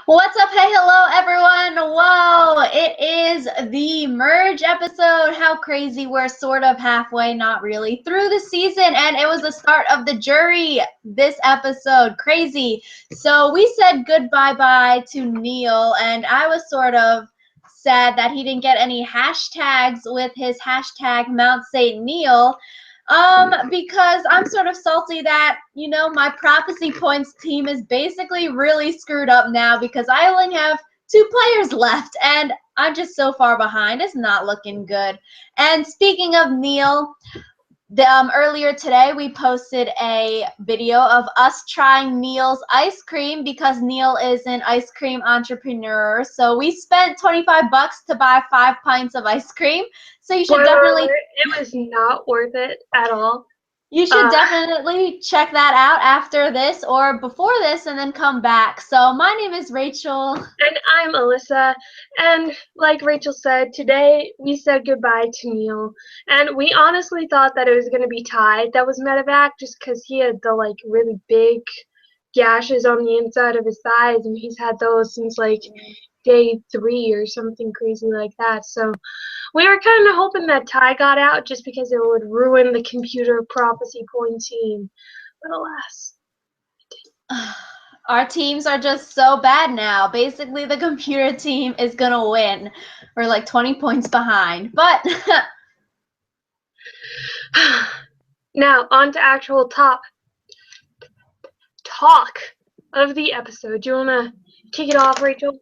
What's up? Hey, hello, everyone. Whoa, it is the merge episode. How crazy. We're sort of halfway, not really, through the season, and it was the start of the jury this episode. Crazy. So we said goodbye-bye to Neal, and I was sort of sad that he didn't get any hashtags with his hashtag Mount St. Neal. Because I'm sort of salty that, my prophecy points team is basically really screwed up now because I only have 2 players left and I'm just so far behind. It's not looking good. And speaking of Neal, earlier today we posted a video of us trying Neal's ice cream because Neal is an ice cream entrepreneur. So we spent 25 bucks to buy 5 pints of ice cream. So you should definitely It was not worth it at all. check that out after this or before this and then come back. So my name is Rachel. And I'm Alyssa. And like Rachel said, today we said goodbye to Neal. And we honestly thought that it was going to be Ty that was Med-evac just because he had the really big gashes on the inside of his thighs. And he's had those since day 3 or something crazy like that. So we were kind of hoping that Ty got out just because it would ruin the computer prophecy point team. But alas. Our teams are just so bad now. Basically, the computer team is going to win. We're like 20 points behind. But now, on to actual talk of the episode. Do you want to kick it off, Rachel?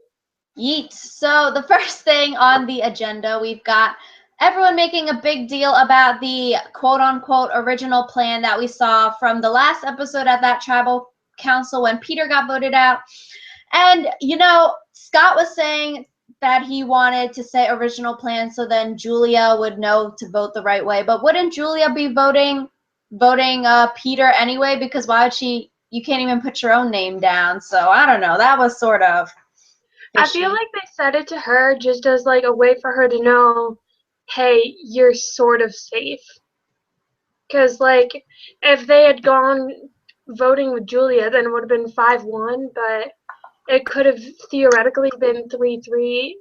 yeet. So the first thing on the agenda, we've got everyone making a big deal about the quote-unquote original plan that we saw from the last episode at that tribal council when Peter got voted out. And, Scott was saying that he wanted to say original plan so then Julia would know to vote the right way. But wouldn't Julia be voting Peter anyway? Because why would she? You can't even put your own name down. So I don't know. That was sort of fishy. I feel like they said it to her just as a way for her to know, hey, you're sort of safe. Because if they had gone voting with Julia, then it would have been 5-1, but it could have theoretically been 3-3.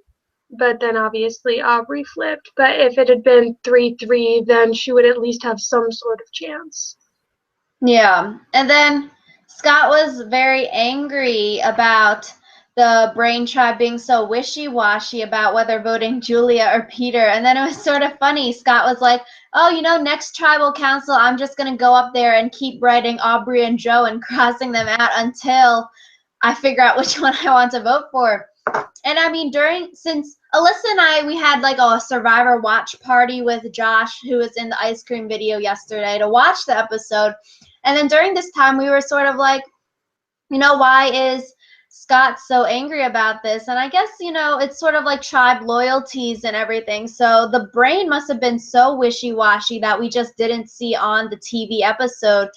But then obviously Aubrey flipped. But if it had been 3-3, then she would at least have some sort of chance. Yeah. And then Scott was very angry about the Brain tribe being so wishy-washy about whether voting Julia or Peter. And then it was sort of funny. Scott was like, oh, next tribal council, I'm just going to go up there and keep writing Aubrey and Joe and crossing them out until I figure out which one I want to vote for. And I mean, since Alyssa and I, we had a Survivor watch party with Josh, who was in the ice cream video yesterday, to watch the episode. And then during this time, we were sort of like, why is Scott so angry about this? And I guess, it's sort of like tribe loyalties and everything. So the Brain must have been so wishy-washy that we just didn't see on the TV episode,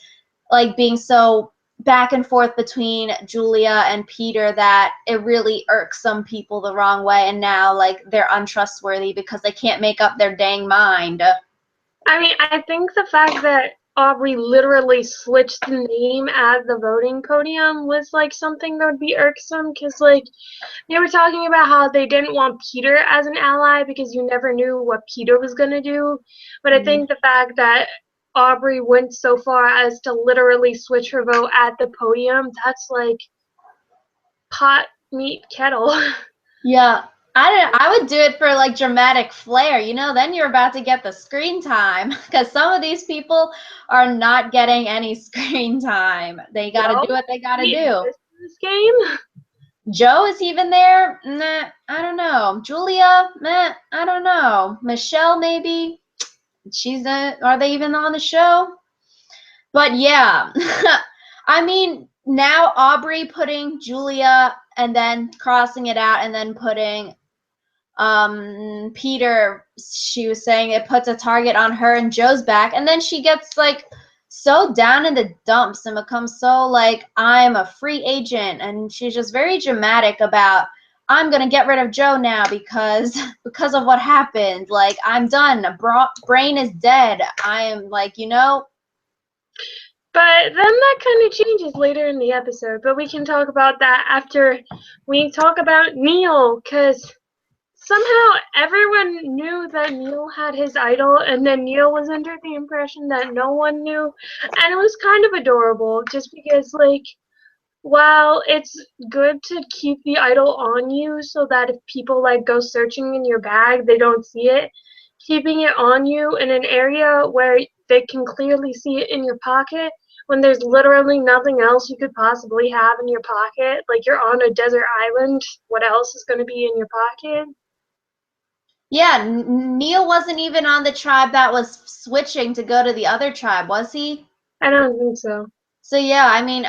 being so back and forth between Julia and Peter that it really irks some people the wrong way. And now, they're untrustworthy because they can't make up their dang mind. I mean, I think the fact that Aubrey literally switched the name at the voting podium was something that would be irksome because they were talking about how they didn't want Peter as an ally because you never knew what Peter was going to do. But I think the fact that Aubrey went so far as to literally switch her vote at the podium, that's pot meet kettle. Yeah. I would do it for dramatic flair, then you're about to get the screen time because some of these people are not getting any screen time. They got to do what they got to do. This game? Joe is even there? Nah, I don't know. Julia? Meh, I don't know. Michelle, maybe? Are they even on the show? But yeah, I mean, now Aubrey putting Julia and then crossing it out and then putting Peter, she was saying it puts a target on her and Joe's back, and then she gets so down in the dumps and becomes so I'm a free agent, and she's just very dramatic about I'm gonna get rid of Joe now because of what happened. I'm done. Brain is dead. I am But then that kind of changes later in the episode. But we can talk about that after we talk about Neal, because somehow everyone knew that Neal had his idol, and then Neal was under the impression that no one knew. And it was kind of adorable, just because, like, while it's good to keep the idol on you so that if people like go searching in your bag, they don't see it, keeping it on you in an area where they can clearly see it in your pocket when there's literally nothing else you could possibly have in your pocket, like you're on a desert island, what else is going to be in your pocket? Yeah, Neil wasn't even on the tribe that was switching to go to the other tribe, was he? I don't think so. So yeah, I mean,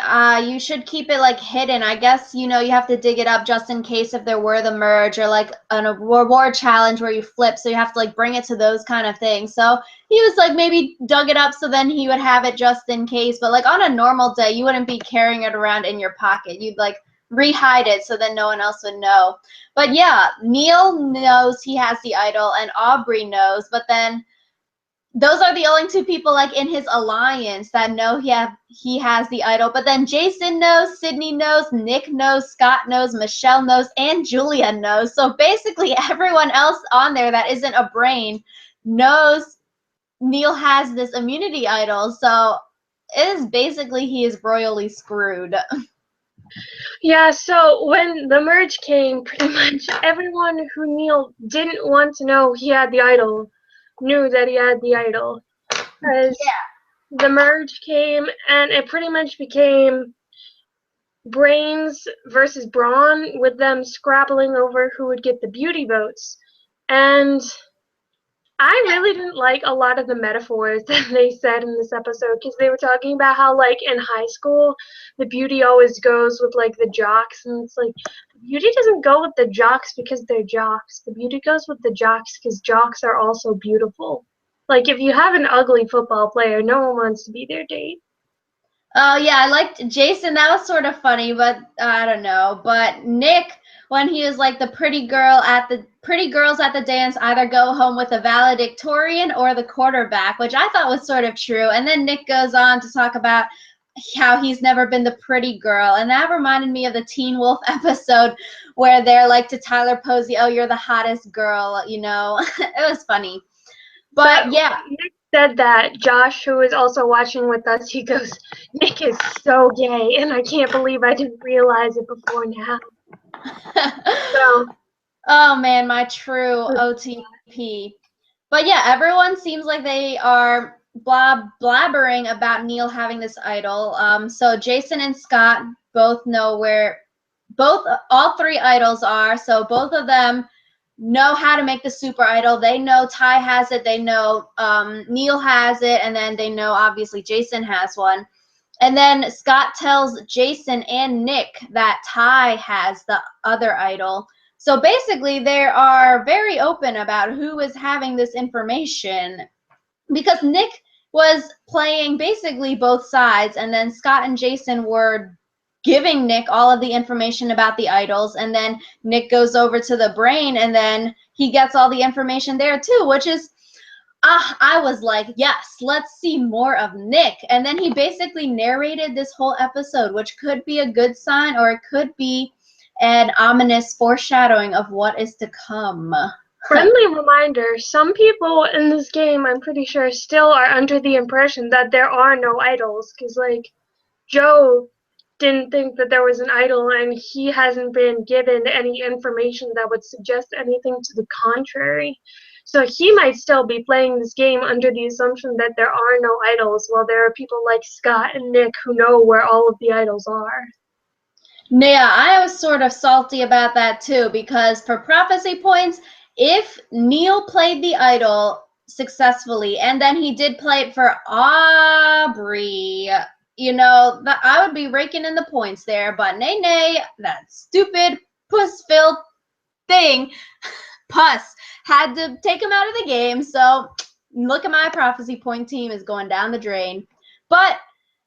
you should keep it like hidden. I guess, you know, you have to dig it up just in case if there were the merge or like a reward challenge where you flip. So you have to like bring it to those kind of things. So he was like maybe dug it up so then he would have it just in case. But like on a normal day, you wouldn't be carrying it around in your pocket. You'd like re-hide it so then no one else would know. But yeah, Neil knows he has the idol and Aubrey knows, but then those are the only two people like in his alliance that know he has the idol. But then Jason knows, Sydney knows, Nick knows, Scott knows, Michelle knows, and Julia knows. So basically everyone else on there that isn't a brain knows Neil has this immunity idol. So it is basically he is royally screwed. Yeah, so when the merge came, pretty much everyone who Neil didn't want to know he had the idol knew that he had the idol. As the merge came, and it pretty much became Brains versus Brawn, with them scrabbling over who would get the beauty votes. And I really didn't like a lot of the metaphors that they said in this episode, because they were talking about how, like, in high school, the beauty always goes with, like, the jocks. And it's like, the beauty doesn't go with the jocks because they're jocks. The beauty goes with the jocks because jocks are also beautiful. Like, if you have an ugly football player, no one wants to be their date. Oh yeah, I liked Jason. That was sort of funny, but I don't know. But Nick, when he was like the pretty girls at the dance either go home with the valedictorian or the quarterback, which I thought was sort of true. And then Nick goes on to talk about how he's never been the pretty girl, and that reminded me of the Teen Wolf episode where they're like to Tyler Posey, "Oh, you're the hottest girl," you know. It was funny, But but yeah. when Nick said that, Josh, who is also watching with us, he goes, Nick is so gay, and I can't believe I didn't realize it before now. So, Oh man, my true OTP. But yeah, everyone seems like they are blabbering about Neil having this idol. So Jason and Scott both know where all three idols are. So both of them know how to make the super idol. They know Ty has it. They know Neil has it, and then they know obviously Jason has one. And then Scott tells Jason and Nick that Ty has the other idol. So basically, they are very open about who is having this information because Nick was playing basically both sides, and then Scott and Jason were giving Nick all of the information about the idols, and then Nick goes over to the brain, and then he gets all the information there too, which is I was like, yes, let's see more of Nick. And then he basically narrated this whole episode, which could be a good sign or it could be an ominous foreshadowing of what is to come. friendly reminder, some people in this game, I'm pretty sure, still are under the impression that there are no idols, because, like, Joe didn't think that there was an idol, and he hasn't been given any information that would suggest anything to the contrary. So he might still be playing this game under the assumption that there are no idols, while there are people like Scott and Nick who know where all of the idols are. Yeah, I was sort of salty about that too, because for prophecy points, if Neil played the idol successfully and then he did play it for Aubrey, you know, I would be raking in the points there. But nay, that stupid puss-filled thing, Puss, had to take him out of the game. So look at my prophecy point team is going down the drain. But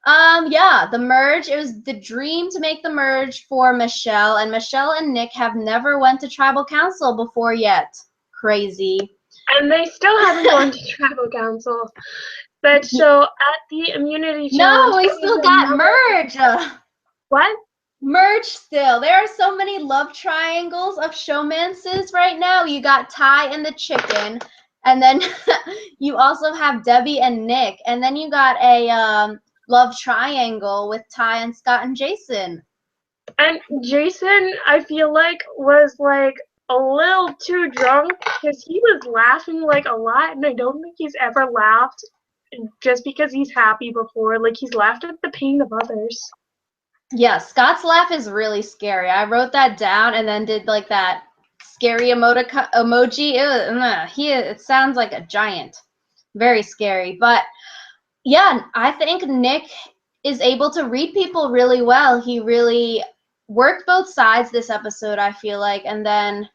yeah, the merge, it was the dream to make the merge for Michelle, and Michelle and Nick have never went to tribal council before yet. Crazy. And they still haven't gone to tribal council. But so at the immunity challenge, No, we still got merge. What? Merge still. There are so many love triangles of showmances right now. You got Ty and the chicken, and then you also have Debbie and Nick, and then you got a love triangle with Ty and Scott and Jason. And Jason, I feel like, was like a little too drunk because he was laughing like a lot, and I don't think he's ever laughed just because he's happy before. Like he's laughed at the pain of others. Yeah, Scott's laugh is really scary. I wrote that down and then did like that scary emoji. It sounds like a giant. Very scary. But yeah, I think Nick is able to read people really well. He really worked both sides this episode, I feel like. And then,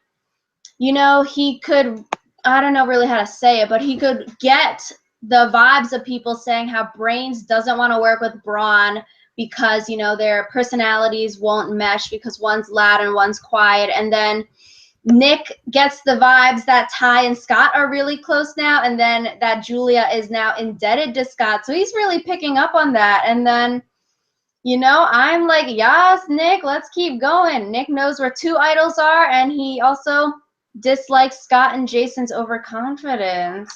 he could, I don't know really how to say it, but he could get the vibes of people saying how Brains doesn't want to work with Brawn because, their personalities won't mesh because one's loud and one's quiet. And then Nick gets the vibes that Ty and Scott are really close now, and then that Julia is now indebted to Scott. So he's really picking up on that. And then, I'm like, yes, Nick, let's keep going. Nick knows where two idols are, and he also dislikes Scott and Jason's overconfidence,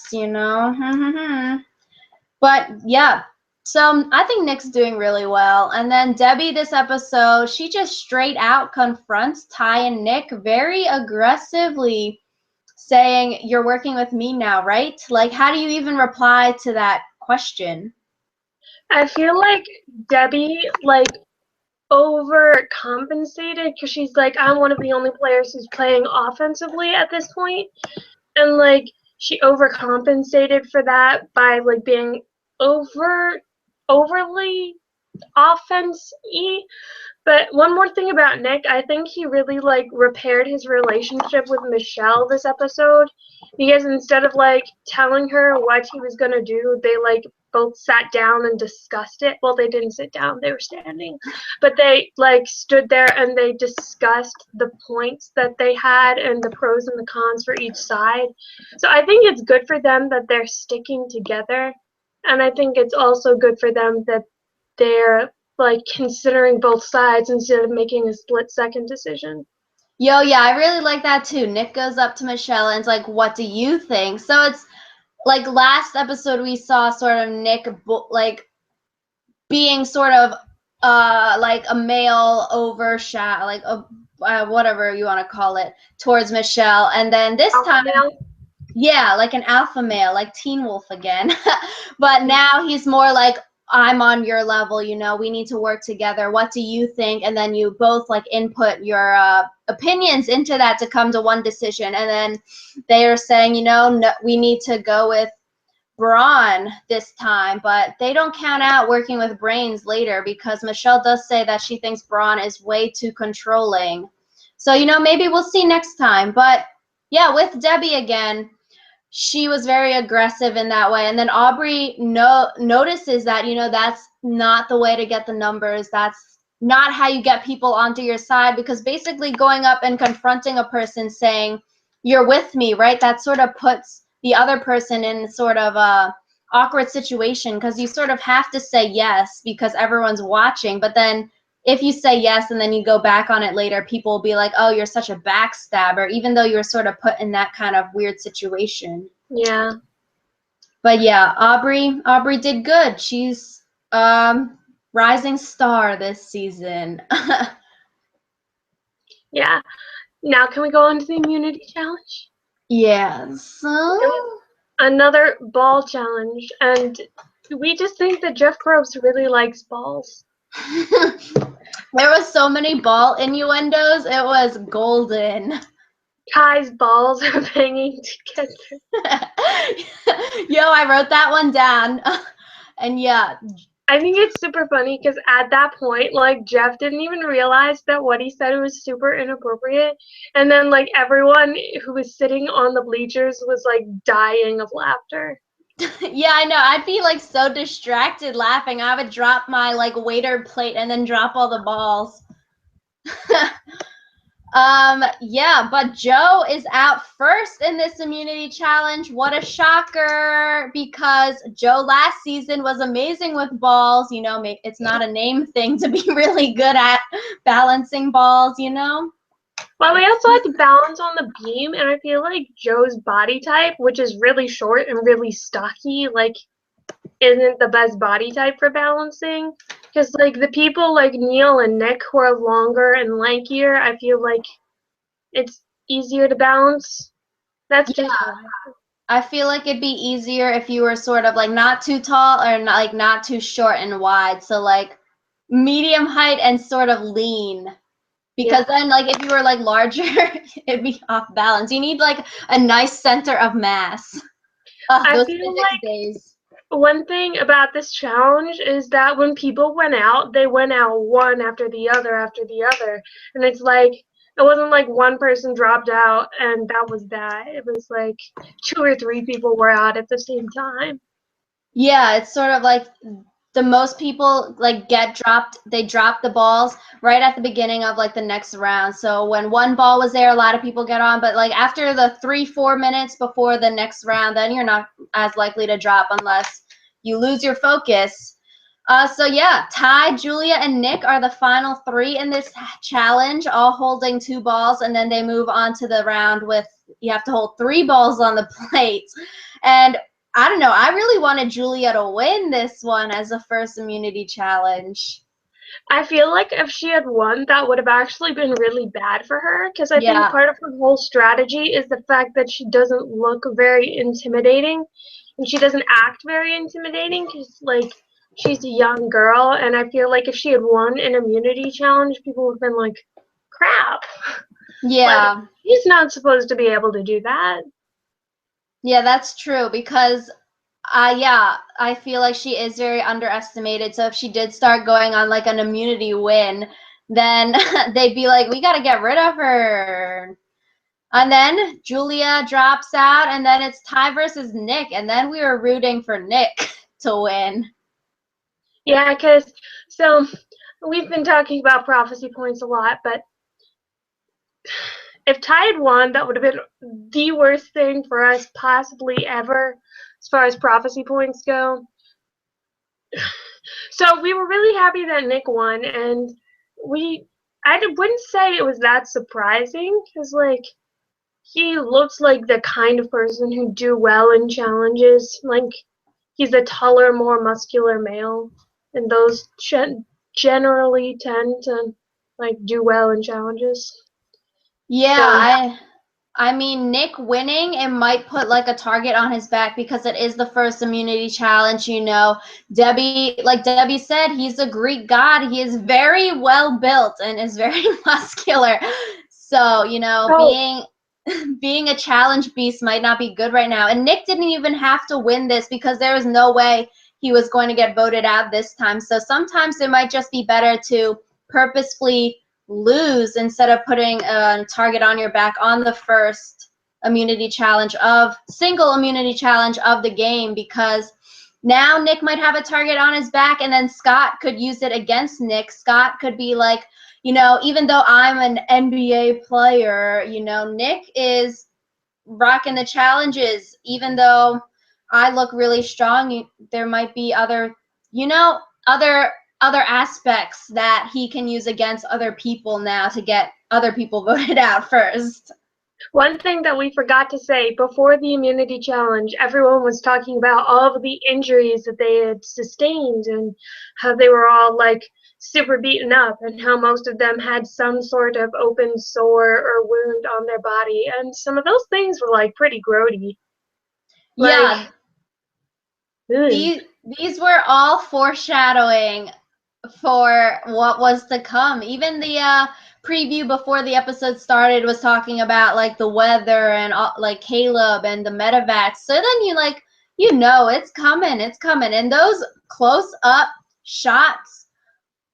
But yeah, so I think Nick's doing really well. And then Debbie this episode, she just straight out confronts Ty and Nick very aggressively, saying, "You're working with me now, right?" Like, how do you even reply to that question? I feel like Debbie overcompensated because she's like, I'm one of the only players who's playing offensively at this point, and she overcompensated for that by being overly offense-y. But one more thing about Nick, I think he really repaired his relationship with Michelle this episode, because instead of telling her what he was gonna do, they both sat down and discussed it. Well, they didn't sit down, they were standing. But they stood there and they discussed the points that they had and the pros and the cons for each side. So I think it's good for them that they're sticking together. And I think it's also good for them that they're considering both sides instead of making a split-second decision. Yeah, I really like that too. Nick goes up to Michelle and is like, "What do you think?" So it's like last episode we saw sort of Nick being sort of like a male overshadow, like whatever you want to call it, towards Michelle, and then this time, yeah, like an alpha male, like Teen Wolf again. But now he's more like, I'm on your level, we need to work together. What do you think? And then you both input your opinions into that to come to one decision. And then they are saying, no, we need to go with Brawn this time, but they don't count out working with Brains later because Michelle does say that she thinks Brawn is way too controlling. So, maybe we'll see next time. But yeah, with Debbie again, she was very aggressive in that way. And then Aubrey notices that, that's not the way to get the numbers. That's not how you get people onto your side, because basically going up and confronting a person saying, "You're with me," right? That sort of puts the other person in sort of a awkward situation, because you sort of have to say yes because everyone's watching. But then if you say yes and then you go back on it later, people will be like, "Oh, you're such a backstabber," even though you were sort of put in that kind of weird situation. Yeah. But yeah, Aubrey did good. She's rising star this season. Yeah. Now can we go on to the immunity challenge? Yes. Another ball challenge, and we just think that Jeff Probst really likes balls. There was so many ball innuendos. It was golden. Ty's balls are banging together. Yo, I wrote that one down. And yeah. I think it's super funny because at that point, Jeff didn't even realize that what he said was super inappropriate. And then, everyone who was sitting on the bleachers was, dying of laughter. Yeah, I know. I'd be so distracted laughing. I would drop my waiter plate and then drop all the balls. Yeah, but Joe is out first in this immunity challenge. What a shocker, because Joe last season was amazing with balls. You know, it's not a name thing to be really good at balancing balls, you know? Well, we also had to balance on the beam, and I feel like Joe's body type, which is really short and really stocky, like, isn't the best body type for balancing. Because, like, the people like Neal and Nick who are longer and lankier, I feel like it's easier to balance. That's just how I feel like it'd be easier if you were sort of like not too tall or not, like not too short and wide. So like medium height and sort of lean. Because then like if you were like larger, it'd be off balance. You need like a nice center of mass. Oh, I those feel physics like days. one thing about this challenge is that when people went out, they went out one after the other. And it's like, it wasn't like one person dropped out and that was that. It was like two or three people were out at the same time. Yeah, it's sort of like the most people like get dropped, they drop the balls right at the beginning of like the next round. So when one ball was there, a lot of people get on, but like after the 3-4 minutes before the next round, then you're not as likely to drop unless you lose your focus. So yeah, Ty, Julia, and Nick are the final three in this challenge, all holding 2 balls, and then they move on to the round with you have to hold 3 balls on the plate. And I don't know, I really wanted Julia to win this one as a first immunity challenge. I feel like if she had won, that would have actually been really bad for her because I think Yeah. part of her whole strategy is the fact that she doesn't look very intimidating and she doesn't act very intimidating because, like, she's a young girl. And I feel like if she had won an immunity challenge, people would have been like, crap. Like, Yeah. she's not supposed to be able to do that. Yeah, that's true because yeah, I feel like she is very underestimated. So if she did start going on like an immunity win, then they'd be like, we got to get rid of her. And then Julia drops out, and then it's Ty versus Nick, and then we were rooting for Nick to win. Yeah, because, so we've been talking about prophecy points a lot, but if Ty had won, that would have been the worst thing for us possibly ever as far as prophecy points go. So we were really happy that Nick won, and we wouldn't say it was that surprising because, like, he looks like the kind of person who do well in challenges. Like, he's a taller, more muscular male, and those generally tend to, like, do well in challenges. Yeah, So I mean, Nick winning, it might put like a target on his back because it is the first immunity challenge, you know. Debbie, like Debbie said, he's a Greek god. He is very well built and is very muscular. So, you know, oh, being a challenge beast might not be good right now. And Nick didn't even have to win this because there was no way he was going to get voted out this time. So sometimes it might just be better to purposefully lose instead of putting a target on your back on the first single immunity challenge of the game, because now Nick might have a target on his back and then Scott could use it against Nick. Scott could be like, you know, even though I'm an NBA player, you know, Nick is rocking the challenges. Even though I look really strong, there might be other, you know, other aspects that he can use against other people now to get other people voted out first. one thing that we forgot to say before the immunity challenge, everyone was talking about all of the injuries that they had sustained and how they were all like super beaten up and how most of them had some sort of open sore or wound on their body. And some of those things were like pretty grody. Like, Yeah, ugh. these were all foreshadowing for what was to come. Even the preview before the episode started was talking about like the weather and like Caleb and the Med-evac. So then you like, you know, it's coming, it's coming. And those close up shots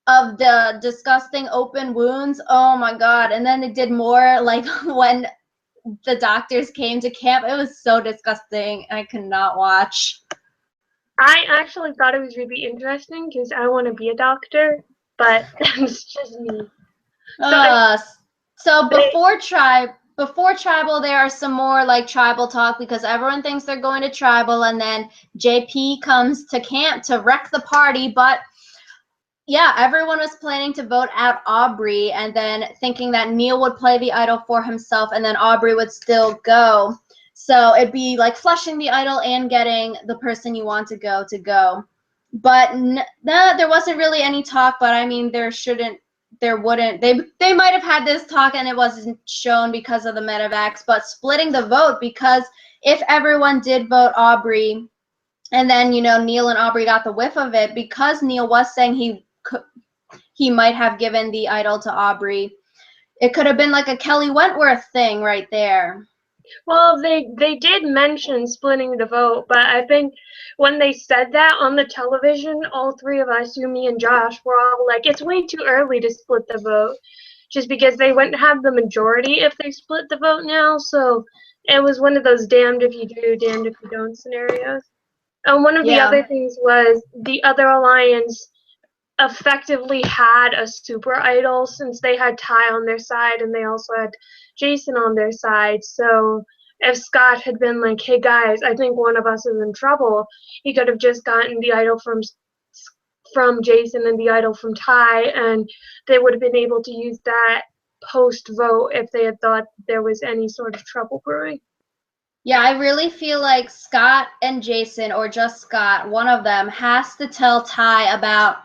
of the disgusting open wounds, oh my God. And then they did more like when the doctors came to camp. It was so disgusting. I could not watch. I actually thought it was really interesting because I want to be a doctor, but that's just me. So Uh, So before tribal, there are some more like tribal talk because everyone thinks they're going to tribal, and then JP comes to camp to wreck the party. But yeah, everyone was planning to vote out Aubrey, and then thinking that Neal would play the idol for himself, and then Aubrey would still go. So it'd be like flushing the idol and getting the person you want to go. But no, there wasn't really any talk. But I mean, there wouldn't. They might have had this talk and it wasn't shown because of the Med-evacs. But splitting the vote, because if everyone did vote Aubrey, and then Neal and Aubrey got the whiff of it, because Neal was saying he might have given the idol to Aubrey. It could have been like a Kelly Wentworth thing right there. Well, they did mention splitting the vote, but I think when they said that on the television, all three of us, you, me, and Josh, were all like, it's way too early to split the vote, just because they wouldn't have the majority if they split the vote now. So it was one of those damned if you do, damned if you don't scenarios. And one of the Yeah. other things was the other alliance effectively had a super idol since they had Ty on their side and they also had Jason on their side. So if Scott had been like, "Hey guys, I think one of us is in trouble," he could have just gotten the idol from Jason and the idol from Ty, and they would have been able to use that post vote if they had thought there was any sort of trouble brewing. Yeah, I really feel like Scott and Jason, or just Scott, one of them has to tell Ty about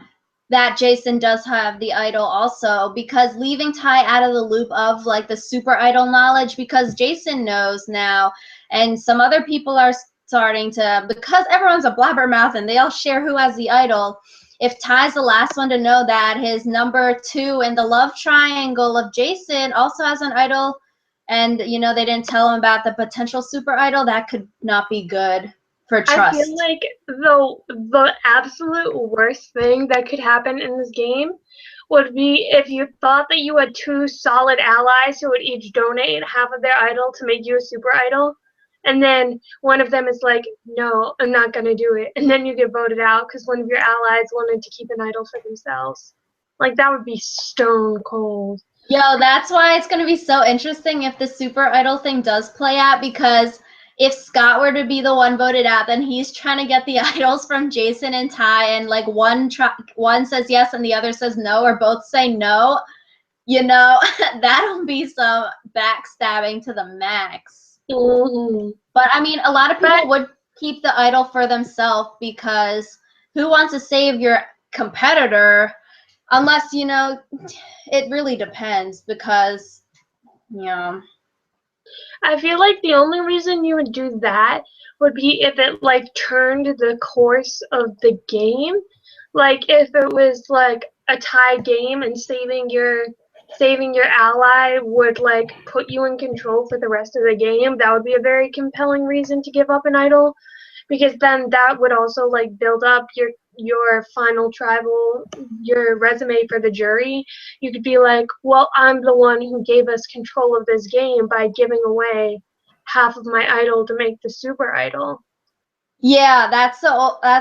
that Jason does have the idol also, because leaving Ty out of the loop of like the super idol knowledge, because Jason knows now and some other people are starting to, because everyone's a blabbermouth and they all share who has the idol. If Ty's the last one to know that his number 2 in the love triangle of Jason also has an idol, and they didn't tell him about the potential super idol, that could not be good for I feel trust. like the absolute worst thing that could happen in this game would be if you thought that you had two solid allies who would each donate half of their idol to make you a super idol, and then one of them is like, "No, I'm not gonna do it," and then you get voted out because one of your allies wanted to keep an idol for themselves. Like that would be stone cold. Yo, that's why it's going to be so interesting if the super idol thing does play out, because if Scott were to be the one voted out, then he's trying to get the idols from Jason and Ty, and like one says yes and the other says no, or both say no. That'll be some backstabbing to the max. Mm-hmm. But I mean, a lot of But people would keep the idol for themselves, because who wants to save your competitor unless, it really depends, because, yeah. I feel like the only reason you would do that would be if it like turned the course of the game. Like if it was like a tie game and saving your ally would like put you in control for the rest of the game, that would be a very compelling reason to give up an idol, because then that would also like build up your final tribal, your resume for the jury. You could be like, well, I'm the one who gave us control of this game by giving away half of my idol to make the super idol. Yeah, that's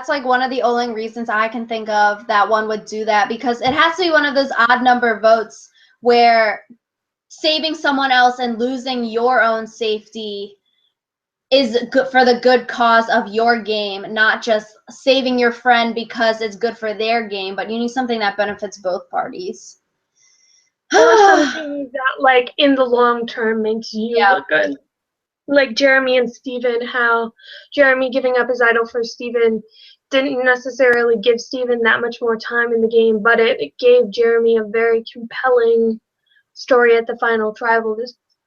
like one of the only reasons I can think of that one would do that, because it has to be one of those odd number votes where saving someone else and losing your own safety is good for the good cause of your game, not just saving your friend because it's good for their game, but you need something that benefits both parties. Or something that like in the long term makes you Yeah. look good. Like Jeremy and Steven, how Jeremy giving up his idol for Steven didn't necessarily give Steven that much more time in the game, but it gave Jeremy a very compelling story at the final tribal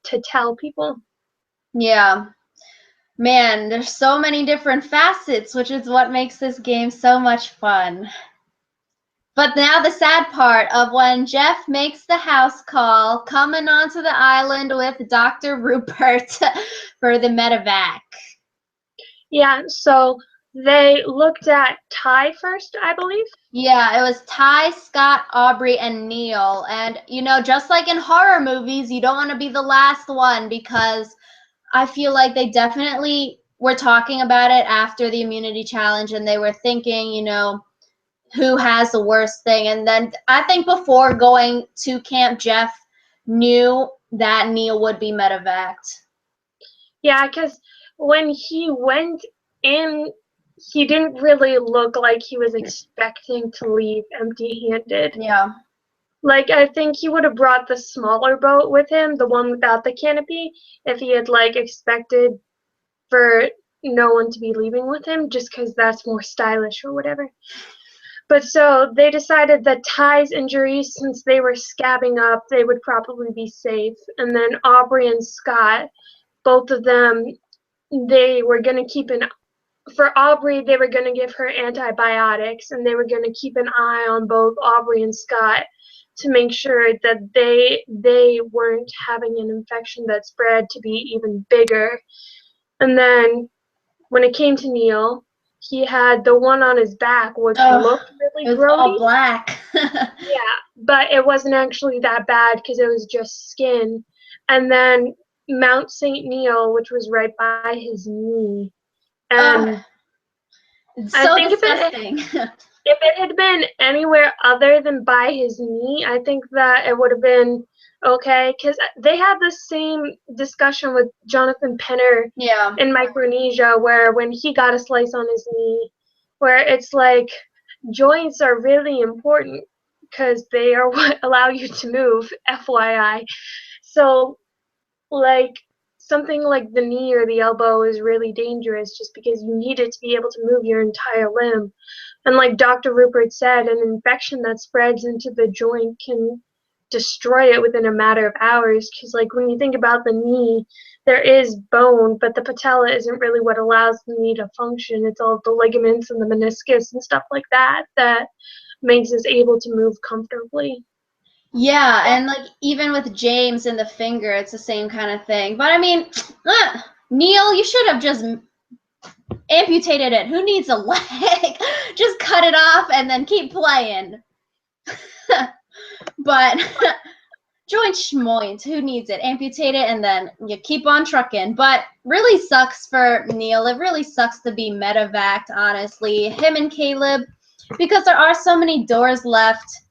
to tell people. Yeah. Man, there's so many different facets, which is what makes this game so much fun. But now the sad part of when Jeff makes the house call, coming onto the island with Dr. Rupert for the Med-evac. Yeah, so they looked at Ty first, I believe. Yeah, it was Ty, Scott, Aubrey, and Neal. And, just like in horror movies, you don't want to be the last one, because I feel like they definitely were talking about it after the immunity challenge, and they were thinking, who has the worst thing. And then I think before going to camp, Jeff knew that Neal would be medevaced. Yeah, because when he went in, he didn't really look like he was expecting to leave empty-handed. Yeah. Like, I think he would have brought the smaller boat with him, the one without the canopy, if he had, like, expected for no one to be leaving with him, just because that's more stylish or whatever. But so they decided that Ty's injuries, since they were scabbing up, they would probably be safe. And then Aubrey and Scott, both of them, they were going to keep an for Aubrey, they were going to give her antibiotics, and they were going to keep an eye on both Aubrey and Scott to make sure that they weren't having an infection that spread to be even bigger. And then when it came to Neal, he had the one on his back, which Oh, looked really it was all grody. black. Yeah, but it wasn't actually that bad because it was just skin. And then Mount St. Neal, which was right by his knee. Oh, And it's I so think disgusting. if it had been anywhere other than by his knee, I think that it would have been okay. Because they had the same discussion with Jonathan Penner Yeah. in Micronesia, where when he got a slice on his knee, where it's like joints are really important because they are what allow you to move, FYI. So, like, something like the knee or the elbow is really dangerous just because you need it to be able to move your entire limb. And like Dr. Rupert said, an infection that spreads into the joint can destroy it within a matter of hours. Because, like, when you think about the knee, there is bone, but the patella isn't really what allows the knee to function. It's all the ligaments and the meniscus and stuff like that that makes us able to move comfortably. Yeah, and like even with James and the finger, it's the same kind of thing. But I mean, Neal, you should have just amputated it. Who needs a leg? Just cut it off and then keep playing. But joint schmoint, who needs it? Amputate it and then you keep on trucking. But really sucks for Neal. It really sucks to be medevaced, honestly. Him and Caleb, because there are so many doors left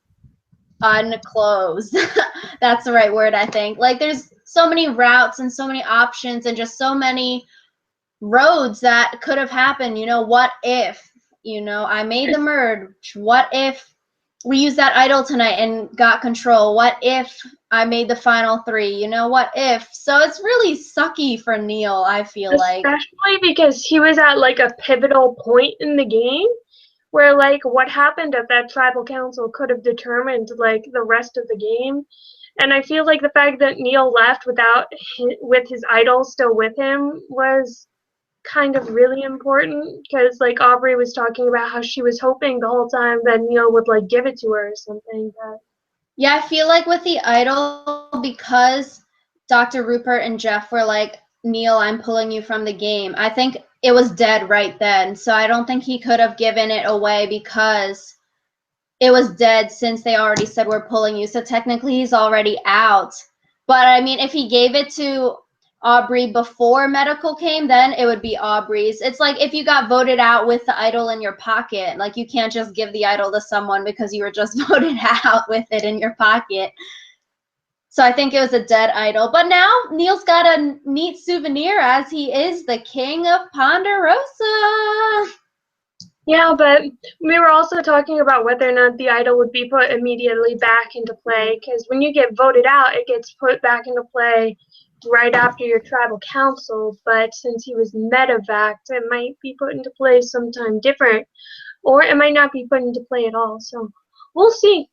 unclosed. That's the right word, I think. Like there's so many routes and so many options and just so many roads that could have happened. You know, what if, I made the merge? What if we used that idol tonight and got control? What if I made the final three? What if? So it's really sucky for Neal, I feel like. Especially because he was at like a pivotal point in the game where like what happened at that tribal council could have determined like the rest of the game. And I feel like the fact that Neal left with his idol still with him was kind of really important because like Aubrey was talking about how she was hoping the whole time that Neal would like give it to her or something. But Yeah, I feel like with the idol, because Dr. Rupert and Jeff were like, Neal, I'm pulling you from the game. I think it was dead right then. So I don't think he could have given it away because it was dead since they already said we're pulling you. So technically he's already out. But I mean, if he gave it to Aubrey before medical came, then it would be Aubrey's. It's like if you got voted out with the idol in your pocket, like you can't just give the idol to someone because you were just voted out with it in your pocket. So I think it was a dead idol. But now Neal's got a neat souvenir as he is the king of Ponderosa. yeah, but we were also talking about whether or not the idol would be put immediately back into play because when you get voted out, it gets put back into play right after your tribal council. But since he was medevaced, it might be put into play sometime different, or it might not be put into play at all. So we'll see.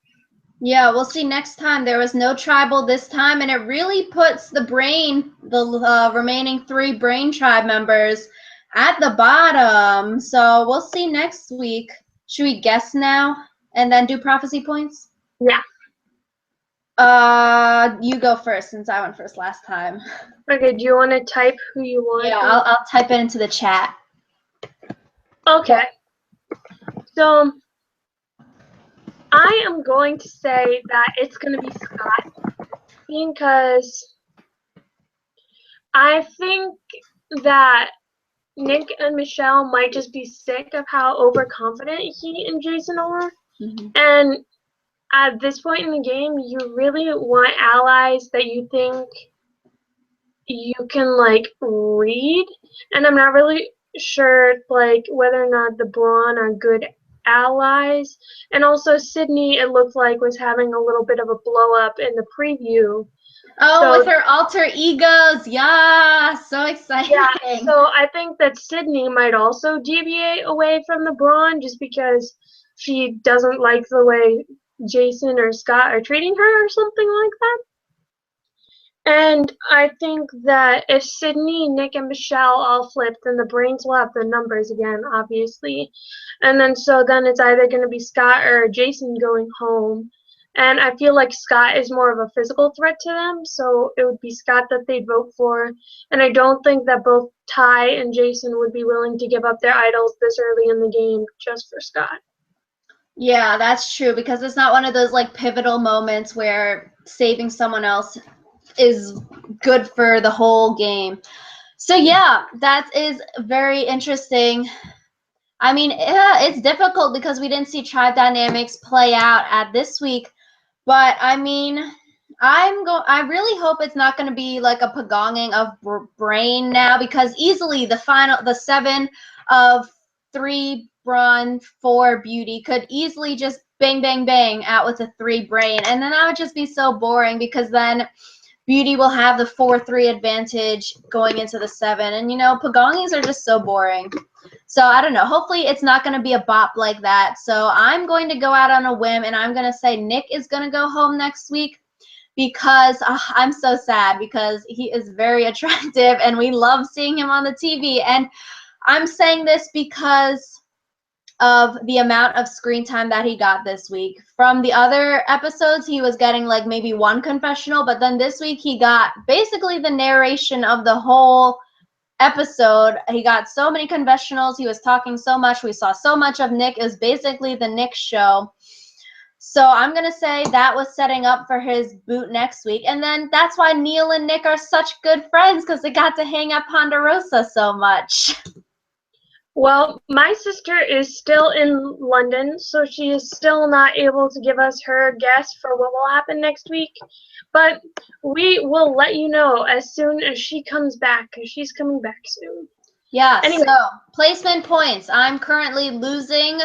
Yeah, we'll see next time. There was no tribal this time, and it really puts the remaining 3 brain tribe members at the bottom. So we'll see next week. Should we guess now and then do prophecy points? Yeah. You go first since I went first last time. Okay, do you want to type who you want? Yeah, I'll type it into the chat. Okay. So I am going to say that it's going to be Scott because I think that Nick and Michelle might just be sick of how overconfident he and Jason are. Mm-hmm. And at this point in the game, you really want allies that you think you can like read, and I'm not really sure like whether or not the Brawn are good allies. And also Sydney, it looked like, was having a little bit of a blow up in the preview. Oh, So with her alter egos. Yeah, so yeah, exciting. so I think that Sydney might also deviate away from the Brawn just because she doesn't like the way Jason or Scott are treating her or something like that. And I think that if Sydney, Nick, and Michelle all flip, then the brains will have the numbers again, obviously. And then it's either going to be Scott or Jason going home. And I feel like Scott is more of a physical threat to them, so it would be Scott that they'd vote for. And I don't think that both Ty and Jason would be willing to give up their idols this early in the game just for Scott. Yeah, that's true because it's not one of those like pivotal moments where saving someone else is good for the whole game. So yeah, that is very interesting. I mean, yeah, it's difficult because we didn't see tribe dynamics play out at this week, but I mean, I really hope it's not going to be like a pagonging of brain now because easily the 7 of 3 Brawn, 4 Beauty could easily just bang bang bang out with a 3 brain, and then that would just be so boring because then Beauty will have the 4-3 advantage going into the 7. And, Pagongis are just so boring. So, I don't know. Hopefully, it's not going to be a bop like that. So, I'm going to go out on a whim, and I'm going to say Nick is going to go home next week because I'm so sad because he is very attractive, and we love seeing him on the TV. And I'm saying this because of the amount of screen time that he got this week. From the other episodes, he was getting like maybe one confessional, but then this week he got basically the narration of the whole episode. He got so many confessionals. He was talking so much. We saw so much of Nick. It was basically the Nick show. So I'm going to say that was setting up for his boot next week. And then that's why Neal and Nick are such good friends because they got to hang at Ponderosa so much. Well, my sister is still in London, so she is still not able to give us her guess for what will happen next week. But we will let you know as soon as she comes back, because she's coming back soon. Yeah, Anyway. so placement points. I'm currently losing.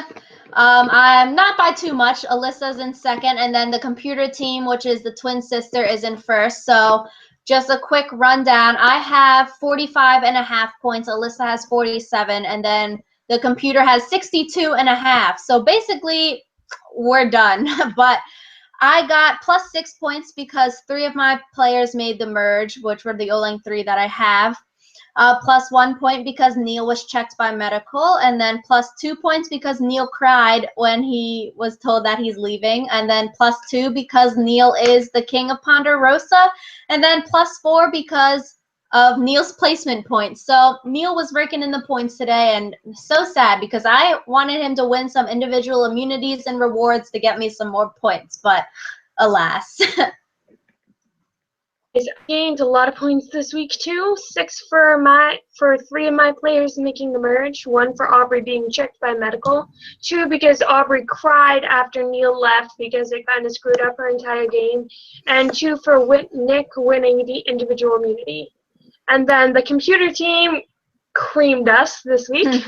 I'm not by too much. Alyssa's in second, and then the computer team, which is the twin sister, is in first. So just a quick rundown. I have 45.5 points. Alyssa has 47, and then the computer has 62.5. So basically, we're done. But I got plus 6 points because 3 of my players made the merge, which were the only 3 that I have. Plus 1 point because Neal was checked by medical, and then plus 2 points because Neal cried when he was told that he's leaving, and then plus 2 because Neal is the king of Ponderosa, and then plus 4 because of Neal's placement points. So Neal was raking in the points today, and so sad because I wanted him to win some individual immunities and rewards to get me some more points, but alas. I gained a lot of points this week too. 6 for 3 of my players making the merge. 1 for Aubrey being checked by medical. 2 because Aubrey cried after Neal left because it kind of screwed up her entire game. And 2 for Nick winning the individual immunity. And then the computer team creamed us this week.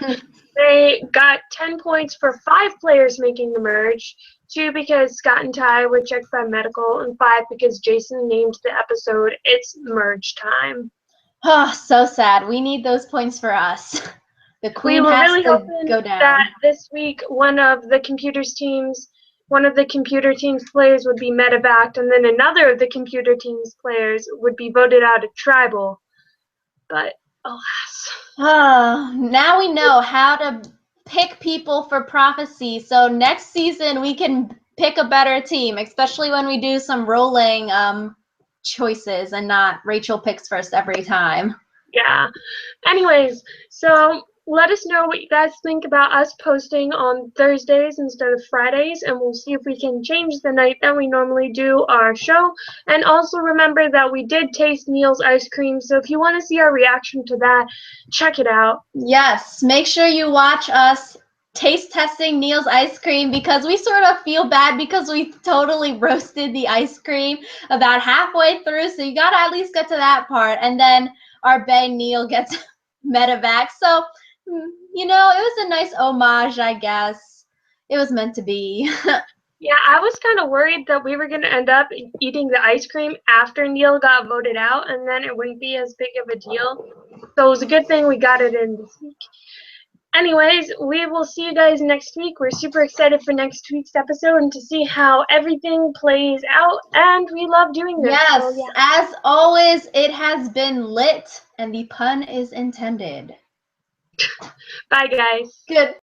They got 10 points for 5 players making the merge, 2 because Scott and Ty were checked by medical, and 5 because Jason named the episode It's Merge Time. Oh, so sad. We need those points for us. The queen We were has really to hoping go down. that this week one of the computer team's players would be Med-evac, and then another of the computer team's players would be voted out of tribal. But alas. Oh, now we know how to pick people for prophecy. So next season we can pick a better team, especially when we do some rolling choices and not Rachel picks first every time. Yeah. Anyways, so let us know what you guys think about us posting on Thursdays instead of Fridays, and we'll see if we can change the night that we normally do our show. And also remember that we did taste Neal's ice cream, so if you want to see our reaction to that, check it out. Yes, make sure you watch us taste testing Neal's ice cream because we sort of feel bad because we totally roasted the ice cream about halfway through. So you got to at least get to that part. And then our bae Neal gets Med-evac. So, you know, it was a nice homage, I guess. It was meant to be. Yeah, I was kind of worried that we were going to end up eating the ice cream after Neal got voted out, and then it wouldn't be as big of a deal. So it was a good thing we got it in this week. Anyways, we will see you guys next week. We're super excited for next week's episode and to see how everything plays out, and we love doing this. Yes, So, yeah. as always, it has been lit, and the pun is intended. Bye, guys. Good.